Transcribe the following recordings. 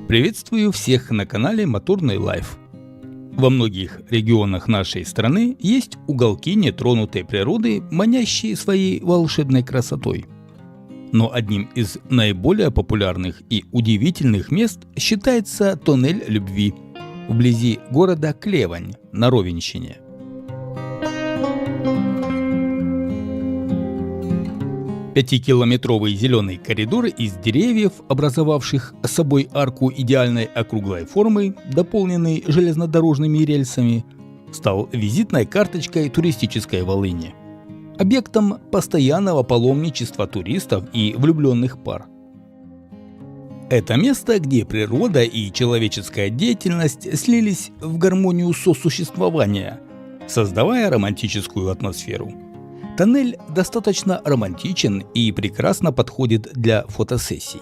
Приветствую всех на канале Моторный Лайф. Во многих регионах нашей страны есть уголки нетронутой природы, манящие своей волшебной красотой. Но одним из наиболее популярных и удивительных мест считается тоннель любви вблизи города Клевань на Ровенщине. Пятикилометровый зеленый коридор из деревьев, образовавших собой арку идеальной округлой формы, дополненный железнодорожными рельсами, стал визитной карточкой туристической Волыни, объектом постоянного паломничества туристов и влюбленных пар. Это место, где природа и человеческая деятельность слились в гармонию сосуществования, создавая романтическую атмосферу. Тоннель достаточно романтичен и прекрасно подходит для фотосессий.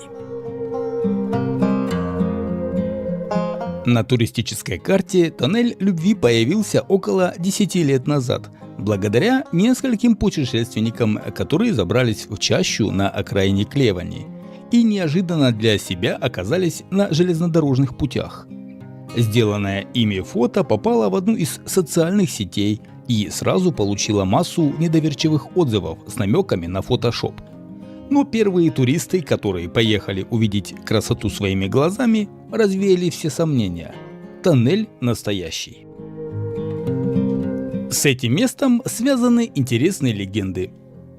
На туристической карте тоннель любви появился около 10 лет назад, благодаря нескольким путешественникам, которые забрались в чащу на окраине Клевани и неожиданно для себя оказались на железнодорожных путях. Сделанное ими фото попало в одну из социальных сетей и сразу получила массу недоверчивых отзывов с намеками на фотошоп. Но первые туристы, которые поехали увидеть красоту своими глазами, развеяли все сомнения. Тоннель настоящий. С этим местом связаны интересные легенды.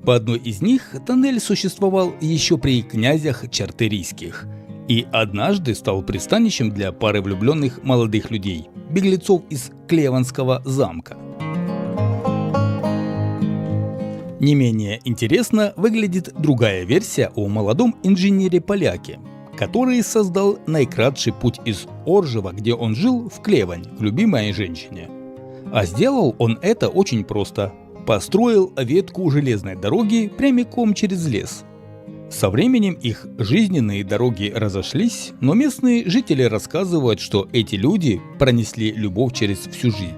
По одной из них тоннель существовал еще при князях Чарторийских и однажды стал пристанищем для пары влюбленных молодых людей, беглецов из Клеванского замка. Не менее интересно выглядит другая версия о молодом инженере-поляке, который создал наикратший путь из Оржева, где он жил, в Клевань, к любимой женщине. А сделал он это очень просто. Построил ветку железной дороги прямиком через лес. Со временем их жизненные дороги разошлись, но местные жители рассказывают, что эти люди пронесли любовь через всю жизнь.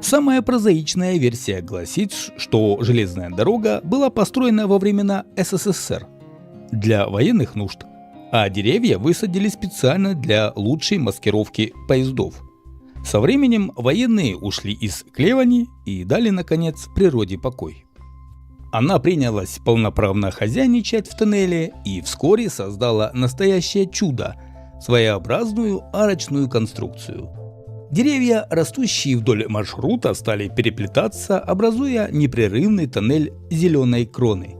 Самая прозаичная версия гласит, что железная дорога была построена во времена СССР для военных нужд, а деревья высадили специально для лучшей маскировки поездов. Со временем военные ушли из Клевани и дали, наконец, природе покой. Она принялась полноправно хозяйничать в тоннеле и вскоре создала настоящее чудо – своеобразную арочную конструкцию. Деревья, растущие вдоль маршрута, стали переплетаться, образуя непрерывный тоннель зеленой кроны.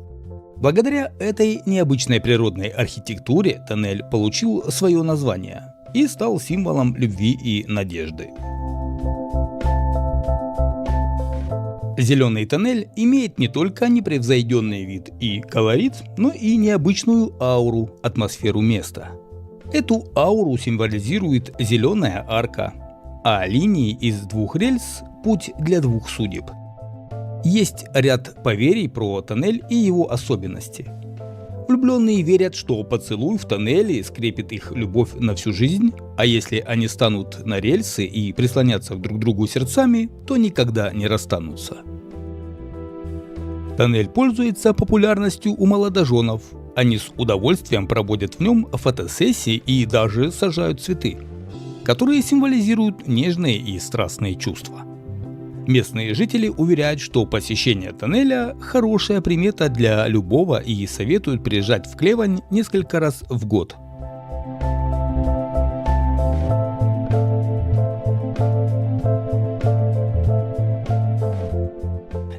Благодаря этой необычной природной архитектуре тоннель получил свое название и стал символом любви и надежды. Зеленый тоннель имеет не только непревзойденный вид и колорит, но и необычную ауру, атмосферу места. Эту ауру символизирует зеленая арка, а линии из двух рельс – путь для двух судеб. Есть ряд поверий про тоннель и его особенности. Влюбленные верят, что поцелуй в тоннеле скрепит их любовь на всю жизнь, а если они станут на рельсы и прислонятся друг к другу сердцами, то никогда не расстанутся. Тоннель пользуется популярностью у молодоженов. Они с удовольствием проводят в нем фотосессии и даже сажают цветы, которые символизируют нежные и страстные чувства. Местные жители уверяют, что посещение тоннеля – хорошая примета для любого и советуют приезжать в Клевань несколько раз в год.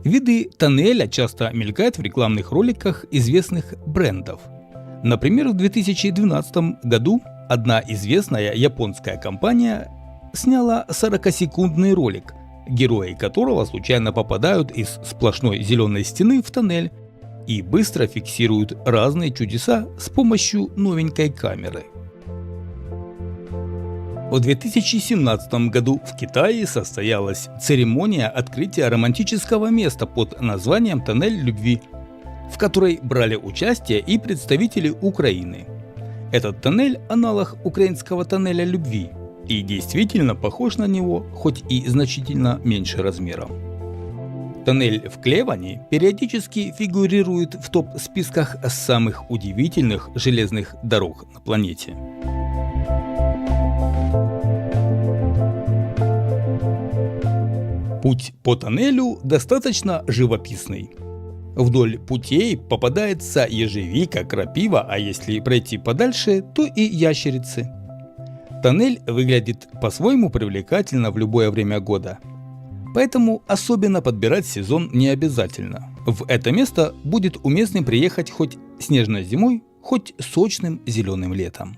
Виды тоннеля часто мелькают в рекламных роликах известных брендов. Например, в 2012 году одна известная японская компания сняла 40-секундный ролик, герои которого случайно попадают из сплошной зеленой стены в тоннель и быстро фиксируют разные чудеса с помощью новенькой камеры. В 2017 году в Китае состоялась церемония открытия романтического места под названием «Тоннель любви», в которой брали участие и представители Украины. Этот тоннель – аналог украинского тоннеля любви и действительно похож на него, хоть и значительно меньше размером. Тоннель в Клевани периодически фигурирует в топ-списках самых удивительных железных дорог на планете. Путь по тоннелю достаточно живописный. Вдоль путей попадается ежевика, крапива, а если пройти подальше, то и ящерицы. Тоннель выглядит по-своему привлекательно в любое время года. Поэтому особенно подбирать сезон не обязательно. В это место будет уместно приехать хоть снежной зимой, хоть сочным зеленым летом.